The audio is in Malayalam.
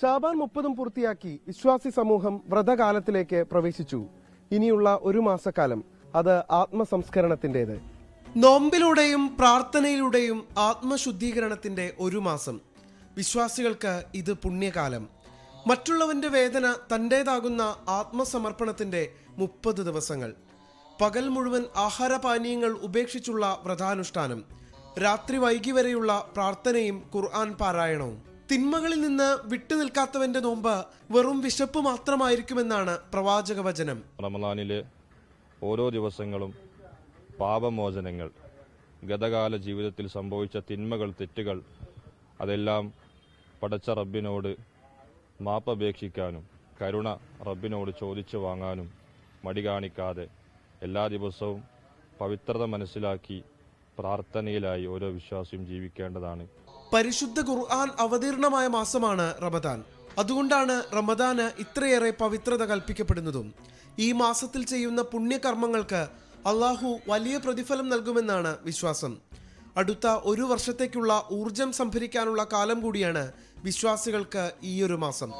ഷാബാൻ 30 പൂർത്തിയാക്കി വിശ്വാസി സമൂഹം വ്രതകാലത്തിലേക്ക് പ്രവേശിച്ചു. ഇനിയുള്ള ഒരു മാസക്കാലം അത് ആത്മസംസ്കരണത്തിൻ്റെത്. നോമ്പിലൂടെയും പ്രാർത്ഥനയിലൂടെയും ആത്മശുദ്ധീകരണത്തിന്റെ ഒരു മാസം. വിശ്വാസികൾക്ക് ഇത് പുണ്യകാലം. മറ്റുള്ളവന്റെ വേദന തൻ്റേതാകുന്ന ആത്മസമർപ്പണത്തിന്റെ 30 ദിവസങ്ങൾ. പകൽ മുഴുവൻ ആഹാരപാനീയങ്ങൾ ഉപേക്ഷിച്ചുള്ള വ്രതാനുഷ്ഠാനം, രാത്രി വൈകി വരെയുള്ള പ്രാർത്ഥനയും ഖുർആൻ പാരായണവും. തിന്മകളിൽ നിന്ന് വിട്ടുനിൽക്കാത്തവന്റെ നോമ്പ് വെറും വിശപ്പ് മാത്രമായിരിക്കുമെന്നാണ് പ്രവാചക വചനം. റമളാനിലെ ഓരോ ദിവസങ്ങളും പാപമോചനങ്ങൾ, ഗതകാല ജീവിതത്തിൽ സംഭവിച്ച തിന്മകൾ, തെറ്റുകൾ അതെല്ലാം പടച്ച റബ്ബിനോട് മാപ്പപേക്ഷിക്കാനും കരുണ റബ്ബിനോട് ചോദിച്ചു വാങ്ങാനും മടി കാണിക്കാതെ എല്ലാ ദിവസവും പവിത്രത മനസ്സിലാക്കി പ്രാർത്ഥനയിലായി ഓരോ വിശ്വാസിയും ജീവിക്കേണ്ടതാണ്. പരിശുദ്ധ ഖുർആൻ അവതീർണമായ മാസമാണ് റമദാൻ. അതുകൊണ്ടാണ് റമദാന് ഇത്രയേറെ പവിത്രത കൽപ്പിക്കപ്പെടുന്നതും. ഈ മാസത്തിൽ ചെയ്യുന്ന പുണ്യകർമ്മങ്ങൾക്ക് അള്ളാഹു വലിയ പ്രതിഫലം നൽകുമെന്നാണ് വിശ്വാസം. അടുത്ത ഒരു വർഷത്തേക്കുള്ള ഊർജം സംഭരിക്കാനുള്ള കാലം കൂടിയാണ് വിശ്വാസികൾക്ക് ഈയൊരു മാസം.